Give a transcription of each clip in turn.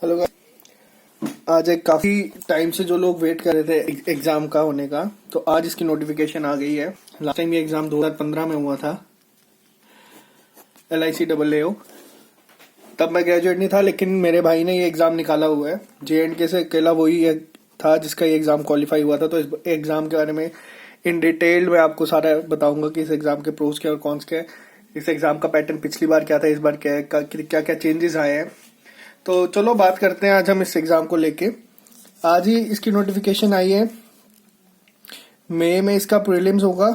Hello guys. आज एक काफ़ी टाइम से जो लोग वेट कर रहे थे एग्ज़ाम का होने का, तो आज इसकी नोटिफिकेशन आ गई है। लास्ट टाइम ये एग्ज़ाम 2015 में हुआ था, LICAAO। तब मैं ग्रेजुएट नहीं था, लेकिन मेरे भाई ने ये एग्ज़ाम निकाला हुआ है। JNK से अकेला वही था जिसका ये एग्ज़ाम क्वालिफाई हुआ था। तो इस एग्ज़ाम के बारे में इन डिटेल मैं आपको सारा बताऊंगा कि इस एग्ज़ाम के प्रोज क्या और कॉन्स क्या है, इस एग्ज़ाम का पैटर्न पिछली बार क्या था, इस बार क्या है, क्या क्या चेंजेस आए हैं। तो चलो बात करते हैं आज हम इस एग्ज़ाम को लेके। आज ही इसकी नोटिफिकेशन आई है। मई में इसका प्रीलिम्स होगा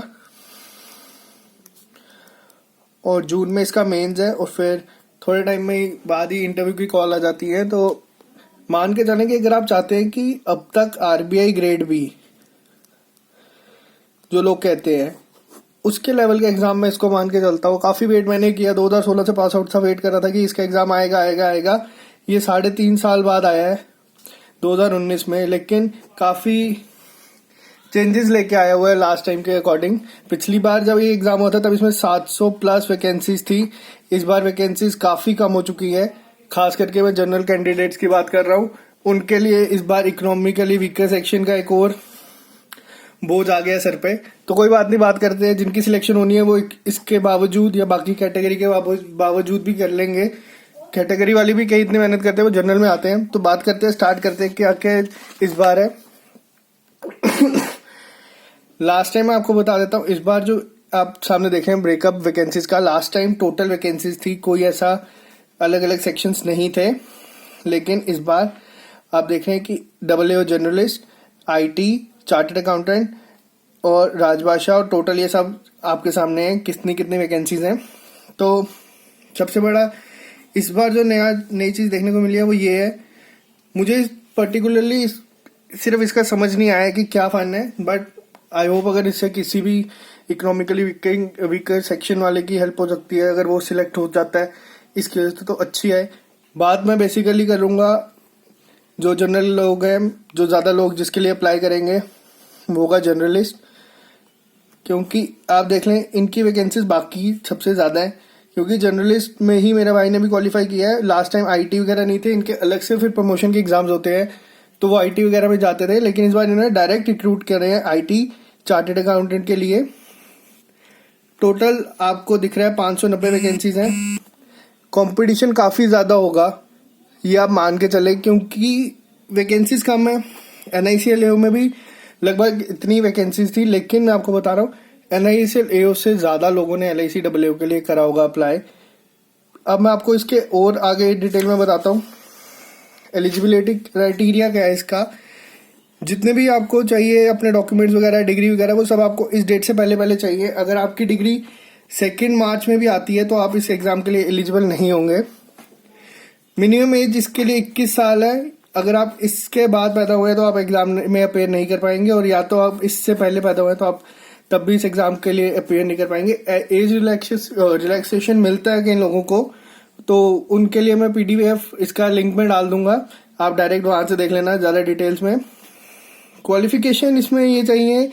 और जून में इसका मेंस है, और फिर थोड़े टाइम में बाद ही इंटरव्यू की कॉल आ जाती है। तो मान के चलें कि अगर आप चाहते हैं कि अब तक RBI ग्रेड बी जो लोग कहते हैं उसके लेवल के एग्जाम में इसको मान के चलता हूँ। काफ़ी वेट मैंने किया, 2016 से पास आउट था, वेट कर रहा था कि इसका एग्ज़ाम आएगा आएगा आएगा। ये 3.5 साल बाद आया है 2019 में, लेकिन काफ़ी चेंजेस लेके आया हुआ है लास्ट टाइम के अकॉर्डिंग। पिछली बार जब ये एग्ज़ाम हुआ था तब इसमें 700 प्लस वैकेंसीज थी। इस बार वैकेंसीज काफ़ी कम हो चुकी है। खास करके मैं जनरल कैंडिडेट्स की बात कर रहा हूँ, उनके लिए इस बार इकोनॉमिकली वीकर सेक्शन का एक और बोझ आ गया सर पे। तो कोई बात नहीं, बात करते हैं। जिनकी सिलेक्शन होनी है वो इसके बावजूद या बाकी कैटेगरी के बावजूद भी कर लेंगे। कैटेगरी वाली भी कई इतनी मेहनत करते हैं, वो जनरल में आते हैं। तो बात करते हैं, स्टार्ट करते हैं क्या क्या इस बार है। लास्ट टाइम मैं आपको बता देता हूँ, इस बार जो आप सामने देख रहे हैं ब्रेकअप वैकेंसीज का, लास्ट टाइम टोटल वैकेंसीज थी, कोई ऐसा अलग अलग सेक्शंस नहीं थे। लेकिन इस बार आप देख रहे हैं कि AAO journalist, IT, chartered accountant और राजभाषा, और टोटल ये सब आपके सामने है कितनी कितनी वैकेंसीज हैं। तो सबसे बड़ा इस बार जो नई चीज़ देखने को मिली है वो ये है। मुझे पर्टिकुलरली सिर्फ इसका समझ नहीं आया कि क्या फन है, बट आई होप अगर इससे किसी भी इकोनॉमिकली वीकर सेक्शन वाले की हेल्प हो सकती है, अगर वो सिलेक्ट हो जाता है इसकी वजह से, तो अच्छी है। बात मैं बेसिकली करूँगा जो जनरल लोग हैं, जो ज़्यादा लोग जिसके लिए अप्लाई करेंगे वो होगा जर्नलिस्ट, क्योंकि आप देख लें इनकी वैकेंसीज बाकी सबसे ज़्यादा है। क्योंकि जर्नलिस्ट में ही मेरे भाई ने भी क्वालिफाई किया है। लास्ट टाइम IT वगैरह नहीं थे, इनके अलग से फिर प्रमोशन के एग्जाम्स होते हैं, तो वो IT वगैरह में जाते थे। लेकिन इस बार इन्होंने डायरेक्ट रिक्रूट कर रहे हैं IT चार्टर्ड अकाउंटेंट के लिए। टोटल आपको दिख रहा है 590 वैकेंसीज हैं। कंपटीशन काफ़ी ज़्यादा होगा, ये आप मान के चले, क्योंकि वैकेंसीज कम है। NICAAO में भी लगभग इतनी वैकेंसीज थी, लेकिन मैं आपको बता रहा हूँ NICAAO से ज़्यादा लोगों ने LICAAO के लिए करा होगा अप्लाई। अब मैं आपको इसके और आगे डिटेल में बताता हूँ। एलिजिबिलिटी क्राइटेरिया क्या है इसका। जितने भी आपको चाहिए अपने डॉक्यूमेंट्स वगैरह, डिग्री वगैरह, वो सब आपको इस डेट से पहले पहले चाहिए। अगर आपकी डिग्री 2 मार्च में भी आती है तो आप इस एग्ज़ाम के लिए एलिजिबल नहीं होंगे। मिनिमम एज इसके लिए 21 साल है। अगर आप इसके बाद पैदा हुए तो आप एग्ज़ाम में अपेयर नहीं कर पाएंगे, और या तो आप इससे पहले पैदा हुए तो आप तब भी इस एग्ज़ाम के लिए अपेयर नहीं कर पाएंगे। एज रिलैक्सेशन मिलता है कई लोगों को, तो उनके लिए मैं PDF इसका लिंक में डाल दूंगा, आप डायरेक्ट वहाँ से देख लेना ज़्यादा डिटेल्स में। क्वालिफिकेशन इसमें ये चाहिए,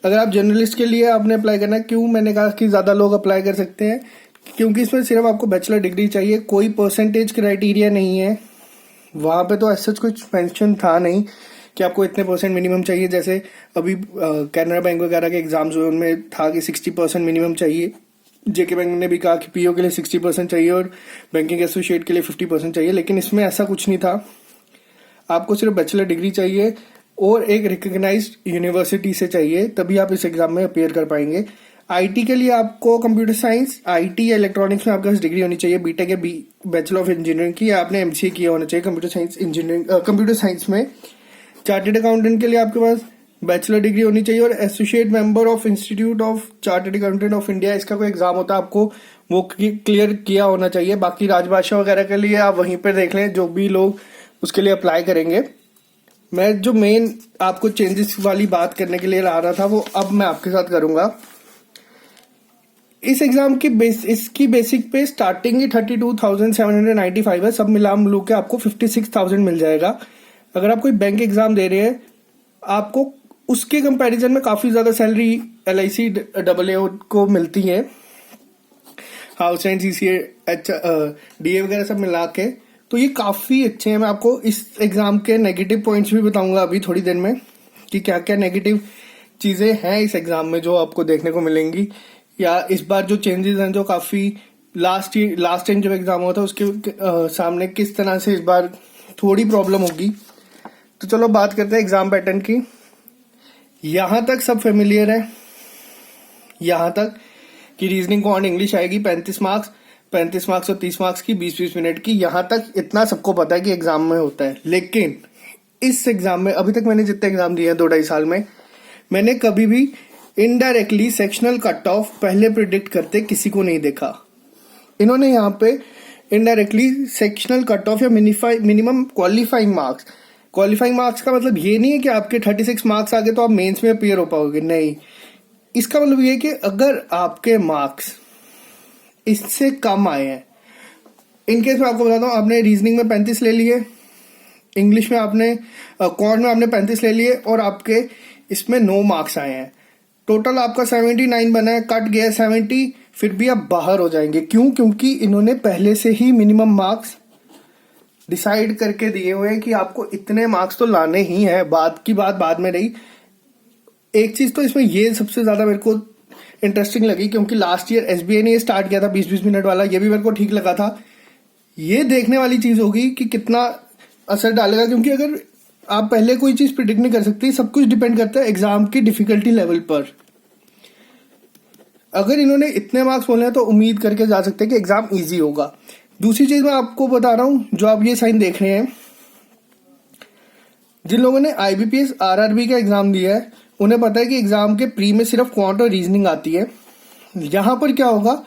अगर आप जर्नलिस्ट के लिए आपने अप्लाई करना है। क्यों मैंने कहा कि ज़्यादा लोग अप्लाई कर सकते हैं, क्योंकि इसमें सिर्फ आपको बैचलर डिग्री चाहिए, कोई परसेंटेज क्राइटेरिया नहीं है। वहाँ पे तो ऐसा कुछ मेंशन था नहीं कि आपको इतने % मिनिमम चाहिए। जैसे अभी कैनरा बैंक वगैरह के एग्जाम्स हुए, उनमें था कि 60% मिनिमम चाहिए। JK बैंक ने भी कहा कि PO के लिए 60% चाहिए और बैंकिंग एसोसिएट के लिए 50% चाहिए, लेकिन इसमें ऐसा कुछ नहीं था। आपको सिर्फ बैचलर डिग्री चाहिए और एक रिकग्नाइज्ड यूनिवर्सिटी से चाहिए, तभी आप इस एग्जाम में अपेयर कर पाएंगे। IT के लिए आपको कंप्यूटर साइंस, IT या इलेक्ट्रॉनिक्स में आपके पास डिग्री होनी चाहिए, BTech या बैचलर ऑफ इंजीनियरिंग की, या आपने MCA किया होना चाहिए computer science engineering, computer science में। चार्टर्ड अकाउंटेंट के लिए आपके पास बैचलर डिग्री होनी चाहिए और associate member of institute of chartered accountant of India, इसका कोई एग्जाम होता है आपको वो क्लियर किया होना चाहिए। बाकी राजभाषा वगैरह के लिए आप वहीं पर देख लें, जो भी लोग उसके लिए अप्लाई करेंगे। मैं जो मेन आपको चेंजेस वाली बात करने के लिए ला रहा था वो अब मैं आपके साथ करूंगा। इस एग्जाम की इसकी बेसिक पे स्टार्टिंग ही 32,795 है। सब मिला मिलू के आपको 56,000 मिल जाएगा। अगर आप कोई बैंक एग्जाम दे रहे हैं, आपको उसके कंपैरिजन में काफ़ी ज़्यादा सैलरी LICAAO को मिलती है। हाउस रेंट, CCA, DA वगैरह सब मिला के तो ये काफ़ी अच्छे हैं। मैं आपको इस एग्ज़ाम के नेगेटिव पॉइंट्स भी बताऊंगा अभी थोड़ी देर में कि क्या क्या नेगेटिव चीज़ें हैं इस एग्ज़ाम में जो आपको देखने को मिलेंगी, या इस बार जो चेंजेस हैं जो काफ़ी लास्ट टाइम जब एग्ज़ाम हुआ था उसके सामने किस तरह से इस बार थोड़ी प्रॉब्लम होगी। तो चलो बात करते हैं एग्ज़ाम पैटर्न की। यहाँ तक सब फेमिलियर है, यहाँ तक कि रीजनिंग को ऑन इंग्लिश आएगी 35 मार्क्स, 35 मार्क्स और 30 मार्क्स की 20-20 मिनट की, यहाँ तक इतना सबको पता है कि एग्जाम में होता है। लेकिन इस एग्जाम में अभी तक मैंने जितने एग्जाम दिए हैं 2-2.5 साल में, मैंने कभी भी इनडायरेक्टली सेक्शनल कट ऑफ पहले प्रिडिक्ट करते किसी को नहीं देखा। इन्होंने यहाँ पे इनडायरेक्टली सेक्शनल कट ऑफ या मिनिमम क्वालिफाइंग मार्क्स का मतलब ये नहीं है कि आपके 36 मार्क्स आ गए तो आप मेंस में अपीयर हो पाओगे, नहीं। इसका मतलब ये है कि अगर आपके मार्क्स इससे कम आए हैं, इनकेस मैं आपको बताता हूँ, आपने रीजनिंग में 35 ले लिए, इंग्लिश में आपने क्वांट में आपने 35 ले लिए और आपके इसमें 9 मार्क्स आए हैं, टोटल आपका 79 बना है, कट गया 70, फिर भी आप बाहर हो जाएंगे। क्यों? क्योंकि इन्होंने पहले से ही मिनिमम मार्क्स डिसाइड करके दिए हुए हैं कि आपको इतने मार्क्स तो लाने ही है। बात की बात बाद में रही। एक चीज तो इसमें ये सबसे ज्यादा मेरे को इंटरेस्टिंग लगी, क्योंकि लास्ट ईयर एसबीआई ने ये स्टार्ट किया था 20-20 मिनट वाला, ये भी मेरे को ठीक लगा था। ये देखने वाली चीज होगी कि कितना असर डालेगा, क्योंकि अगर आप पहले कोई चीज प्रिडिक्ट नहीं कर सकती, सब कुछ डिपेंड करता है एग्जाम की डिफिकल्टी लेवल पर। अगर इन्होंने इतने मार्क्स बोले हैं तो उम्मीद करके जा सकते हैं कि एग्जाम इजी होगा। दूसरी चीज मैं आपको बता रहा हूं, जो आप ये साइन देख रहे हैं, जिन लोगों ने आईबीपीएस आरआरबी का एग्जाम दिया है उन्हें पता है कि एग्जाम के प्री में सिर्फ क्वांट और रीजनिंग आती है। यहां पर क्या होगा,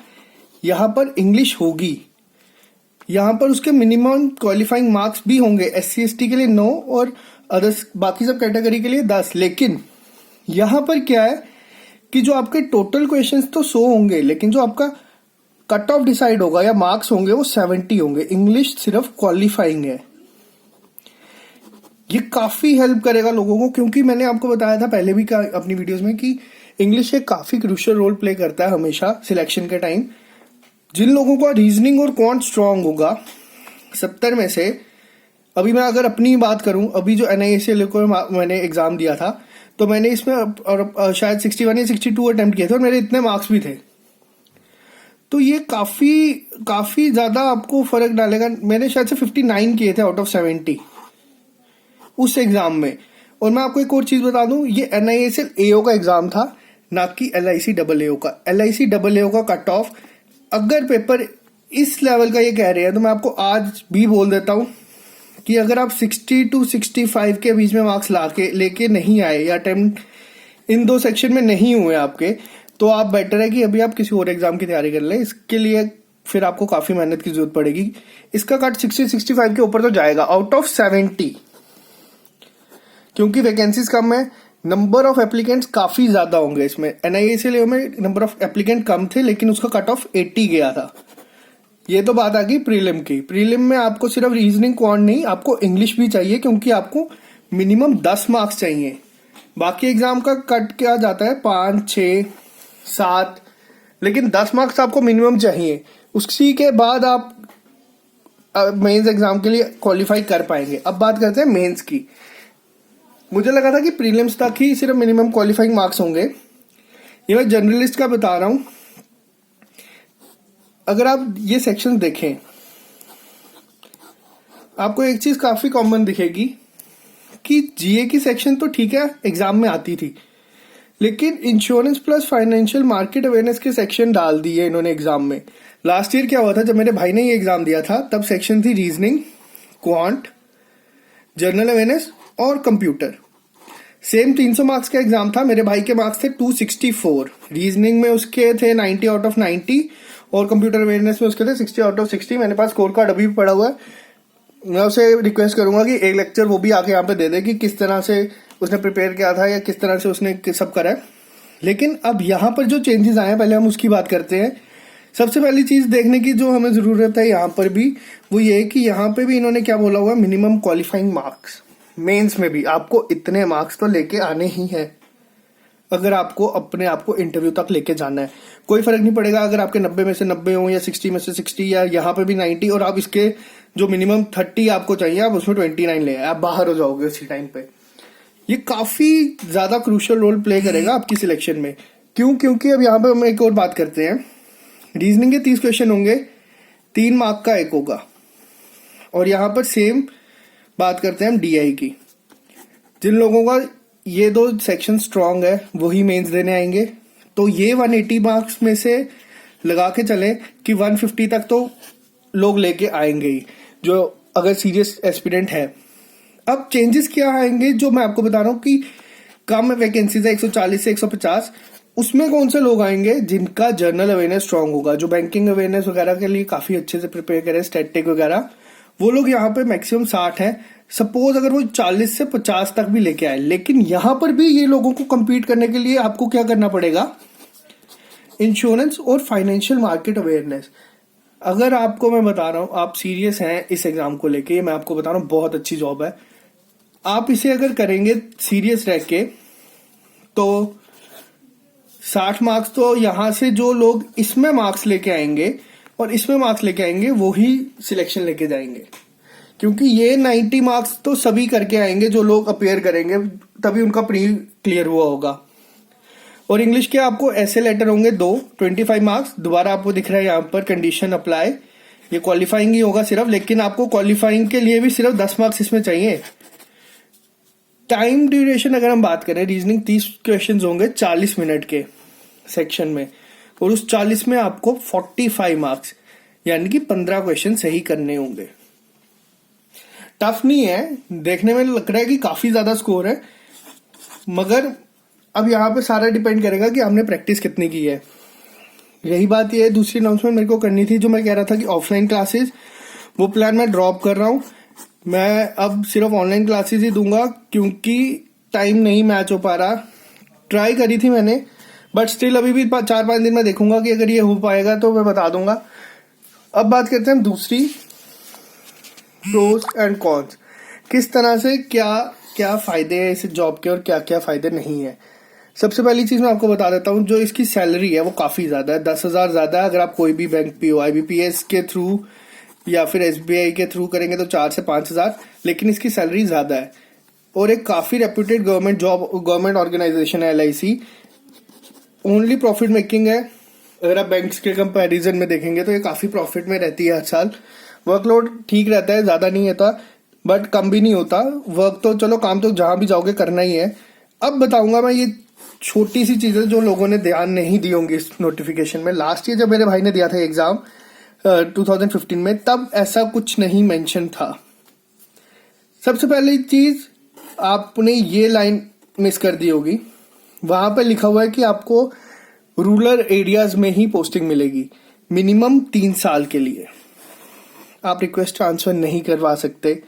यहां पर इंग्लिश होगी, यहां पर उसके मिनिमम क्वालिफाइंग मार्क्स भी होंगे। एससी एसटी के लिए 9 और अदर्स बाकी सब कैटेगरी के लिए 10। लेकिन यहां पर क्या है कि जो आपके टोटल क्वेश्चंस तो 100 होंगे, लेकिन जो आपका कट ऑफ डिसाइड होगा या मार्क्स होंगे वो 70 होंगे। इंग्लिश सिर्फ क्वालिफाइंग है। ये काफी हेल्प करेगा लोगों को, क्योंकि मैंने आपको बताया था पहले भी अपनी वीडियोस में कि इंग्लिश एक काफी क्रूशियल रोल प्ले करता है हमेशा सिलेक्शन के टाइम। जिन लोगों का रीजनिंग और क्वांट स्ट्रांग होगा 70 में से, अभी मैं अगर अपनी बात करूं, अभी जो NISL को मैंने एग्जाम दिया था तो मैंने इसमें शायद 61 या 62 अटेम्प्ट किए थे और मेरे इतने मार्क्स भी थे। तो ये काफी ज्यादा आपको फर्क डालेगा। मैंने शायद से 59 किए थे आउट ऑफ 70 उस एग्जाम में। और मैं आपको एक और चीज बता दूं, ये NISL AO का एग्जाम था, ना कि LIC AAO का। LIC AAO का कट ऑफ, अगर पेपर इस लेवल का ये कह रहे हैं तो मैं आपको आज भी बोल देता हूं कि अगर आप 60 to 65 के बीच में मार्क्स लेके नहीं आए या अटेम्प्ट इन 2 सेक्शन में नहीं हुए आपके, तो आप बेटर है कि अभी आप किसी और एग्जाम की तैयारी कर लें। इसके लिए फिर आपको काफी मेहनत की जरूरत पड़ेगी। इसका कट 60-65 के ऊपर तो जाएगा आउट ऑफ 70, क्योंकि वैकेंसीज कम है, नंबर ऑफ एप्लीकेंट्स काफी ज्यादा होंगे इसमें। NISL में नंबर ऑफ एप्लीकेंट कम थे, लेकिन उसका कट ऑफ 80 गया था। ये तो बात आ गई प्रीलिम की। प्रीलिम में आपको सिर्फ रीजनिंग क्वांट नहीं, आपको इंग्लिश भी चाहिए, क्योंकि आपको मिनिमम 10 मार्क्स चाहिए। बाकी एग्जाम का कट क्या जाता है 5, 6, 7, लेकिन 10 मार्क्स आपको मिनिमम चाहिए। उसी के बाद आप मेंस एग्जाम के लिए क्वालिफाई कर पाएंगे। अब बात करते हैं मेंस की। मुझे लगा था कि प्रीलिम्स तक ही सिर्फ मिनिमम क्वालिफाइंग मार्क्स होंगे। ये मैं जर्नलिस्ट का बता रहा हूं। अगर आप ये सेक्शन देखें, आपको एक चीज काफी कॉमन दिखेगी कि जीए की सेक्शन तो ठीक है एग्जाम में आती थी, लेकिन insurance plus financial market awareness के सेक्शन डाल दिए इन्होंने एग्जाम में। लास्ट ईयर क्या हुआ था, जब मेरे भाई ने ये एग्जाम दिया था तब सेक्शन थी रीजनिंग, क्वांट, जनरल अवेयरनेस और कंप्यूटर। सेम 300 मार्क्स का एग्जाम था। मेरे भाई के मार्क्स थे 264, रीजनिंग में उसके थे 90 आउट ऑफ 90 और कंप्यूटर अवेयरनेस में उसके थे 60 आउट ऑफ 60। मेरे पास स्कोर कार्ड अभी भी पड़ा हुआ है। मैं उसे रिक्वेस्ट करूंगा कि एक लेक्चर वो भी आके यहाँ पे दे दे कि किस तरह से उसने प्रिपेयर किया था या किस तरह से उसने सब करा है। लेकिन अब यहाँ पर जो चेंजेस आए हैं, पहले हम उसकी बात करते हैं। सबसे पहली चीज देखने की जो हमें जरूरत है यहाँ पर भी, वो ये है कि यहाँ पे भी इन्होंने क्या बोला हुआ, मिनिमम क्वालिफाइंग मार्क्स। मेंस में भी आपको इतने मार्क्स तो लेके आने ही है अगर आपको अपने आप को इंटरव्यू तक लेके जाना है। कोई फर्क नहीं पड़ेगा अगर आपके 90 में से 90 हो या 60 में से 60 या यहाँ पे भी 90 और आप इसके जो मिनिमम 30 आपको चाहिए, आप उसमें 29 ले आए, आप बाहर हो जाओगे उसी टाइम पे। ये काफी ज्यादा क्रूशियल रोल प्ले करेगा आपकी सिलेक्शन में। क्यों? क्योंकि अब यहाँ पे हम एक और बात करते हैं। रीजनिंग के 30 क्वेश्चन होंगे, 3 मार्क का एक होगा। और यहाँ पर सेम बात करते हैं हम डीआई की। जिन लोगों का ये 2 सेक्शन स्ट्रांग है वही मेंस देने आएंगे। तो ये 180 मार्क्स में से लगा के चले कि 150 तक तो लोग लेके आएंगे ही, जो अगर सीरियस एस्पिरेंट है। अब चेंजेस क्या आएंगे जो मैं आपको बता रहा हूँ कि कम वैकेंसीज है 140 से 150, उसमें कौन से लोग आएंगे जिनका जर्नल अवेयरनेस स्ट्रांग होगा, जो बैंकिंग अवेयरनेस वगैरह के लिए काफी अच्छे से प्रिपेयर करें, स्टैटिक वगैरह, वो लोग यहाँ पे मैक्सिमम 60 है। सपोज अगर वो 40 से 50 तक भी लेके आए, लेकिन यहां पर भी ये लोगों को compete करने के लिए आपको क्या करना पड़ेगा? इंश्योरेंस और फाइनेंशियल मार्केट अवेयरनेस। अगर आपको मैं बता रहा हूं, आप सीरियस हैं इस एग्जाम को लेके, मैं आपको बता रहा हूं बहुत अच्छी जॉब है। आप इसे अगर करेंगे सीरियस रह के तो 60 मार्क्स तो यहां से जो लोग इसमें मार्क्स लेके आएंगे और इसमें मार्क्स लेके आएंगे वो ही सिलेक्शन लेके जाएंगे। क्योंकि ये 90 मार्क्स तो सभी करके आएंगे जो लोग अपेयर करेंगे, तभी उनका प्री क्लियर हुआ होगा। और इंग्लिश के आपको ऐसे लेटर होंगे 2, 25 मार्क्स। दोबारा आपको दिख रहा है यहाँ पर कंडीशन अप्लाई, ये क्वालिफाइंग ही होगा सिर्फ, लेकिन आपको क्वालिफाइंग के लिए भी सिर्फ 10 मार्क्स इसमें चाहिए। टाइम ड्यूरेशन अगर हम बात करें, रीजनिंग 30 क्वेश्चन होंगे 40 मिनट के सेक्शन में, और उस 40 में आपको 45 मार्क्स यानी कि 15 क्वेश्चन सही करने होंगे। टफ नहीं है, देखने में लग रहा है कि काफी ज्यादा स्कोर है, मगर अब यहाँ पे सारा डिपेंड करेगा कि हमने प्रैक्टिस कितनी की है। यही बात ये है, दूसरी अनाउंसमेंट मेरे को करनी थी जो मैं कह रहा था कि ऑफलाइन क्लासेस, वो प्लान मैं ड्रॉप कर रहा हूँ। मैं अब सिर्फ ऑनलाइन क्लासेस ही दूंगा क्योंकि टाइम नहीं मैच हो पा रहा। ट्राई करी थी मैंने, बट स्टिल अभी भी 4-5 दिन में देखूंगा कि अगर ये हो पाएगा तो मैं बता दूंगा। अब बात करते हैं दूसरी, प्रोज एंड कॉन्स। किस तरह से क्या क्या फायदे हैं इस जॉब के और क्या क्या फायदे नहीं है। सबसे पहली चीज मैं आपको बता देता हूँ, जो इसकी सैलरी है वो काफी ज्यादा है, 10,000 ज्यादा है। अगर आप कोई भी बैंक पीओ IBPS के थ्रू या फिर SBI के थ्रू करेंगे तो 4 से 5,000, लेकिन इसकी सैलरी ज्यादा है। और एक काफी reputed government job, government organisation है LIC, ओनली प्रॉफिट मेकिंग है। अगर आप बैंक्स के कंपैरिजन में देखेंगे तो ये काफी प्रॉफिट में रहती है हर साल। वर्कलोड ठीक रहता है, ज्यादा नहीं होता बट कम भी नहीं होता। वर्क तो चलो, काम तो जहां भी जाओगे करना ही है। अब बताऊंगा मैं ये छोटी सी चीजें जो लोगों ने ध्यान नहीं दी होंगी इस नोटिफिकेशन में। लास्ट ईयर जब मेरे भाई ने दिया था एग्जाम 2015 में, तब ऐसा कुछ नहीं मेंशन था। सबसे पहली चीज, आपने ये लाइन मिस कर दी होगी, वहां पर लिखा हुआ है कि आपको रूरल एरियाज में ही पोस्टिंग मिलेगी मिनिमम 3 साल के लिए। आप रिक्वेस्ट ट्रांसफर नहीं करवा सकते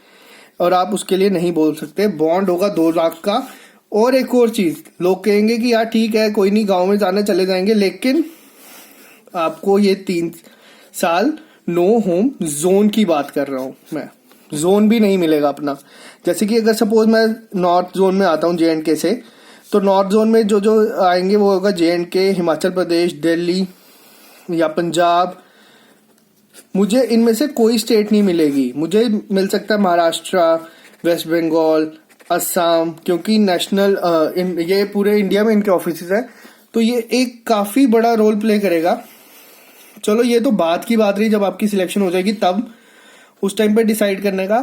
और आप उसके लिए नहीं बोल सकते। बॉन्ड होगा 2 लाख का। और एक और चीज, लोग कहेंगे कि यार ठीक है कोई नहीं, गांव में जाने चले जाएंगे, लेकिन आपको ये 3 साल नो होम जोन की बात कर रहा हूं मैं, जोन भी नहीं मिलेगा अपना। जैसे कि अगर सपोज मैं नॉर्थ जोन में आता हूं JNK से, तो नॉर्थ जोन में जो जो आएंगे वो होगा JNK, हिमाचल प्रदेश, दिल्ली या पंजाब। मुझे इनमें से कोई स्टेट नहीं मिलेगी। मुझे मिल सकता है महाराष्ट्र, वेस्ट बंगाल, असम, क्योंकि नेशनल ये पूरे इंडिया में इनके ऑफिसेज हैं, तो ये एक काफी बड़ा रोल प्ले करेगा। चलो ये तो बात की बात रही, जब आपकी सिलेक्शन हो जाएगी तब उस टाइम पे डिसाइड करने का।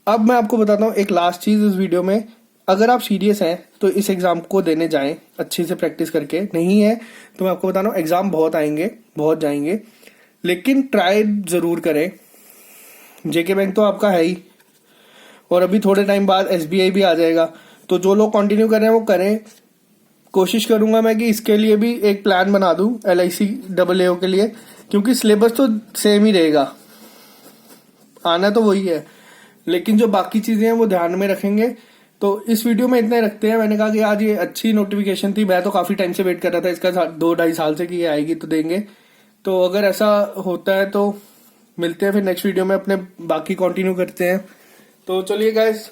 अब मैं आपको बताता हूँ एक लास्ट चीज इस वीडियो में, अगर आप सीरियस हैं तो इस एग्जाम को देने जाएं अच्छे से प्रैक्टिस करके। नहीं है तो मैं आपको बता रहा हूँ एग्जाम बहुत आएंगे, बहुत जाएंगे, लेकिन ट्राई जरूर करें। JK बैंक तो आपका है ही, और अभी थोड़े टाइम बाद SBI भी आ जाएगा, तो जो लोग कंटिन्यू कर रहे हैं वो करें। कोशिश करूंगा मैं कि इसके लिए भी एक प्लान बना दूं LIC AAO के लिए, क्योंकि सिलेबस तो सेम ही रहेगा, आना तो वही है, लेकिन जो बाकी चीजें हैं वो ध्यान में रखेंगे। तो इस वीडियो में इतना ही रखते हैं। मैंने कहा कि आज ये अच्छी नोटिफिकेशन थी, मैं तो काफी टाइम से वेट कर रहा था इसका, 2-2.5 साल से कि ये आएगी तो देंगे। तो अगर ऐसा होता है तो मिलते हैं फिर नेक्स्ट वीडियो में, अपने बाकी कंटिन्यू करते हैं। तो चलिए गाइस,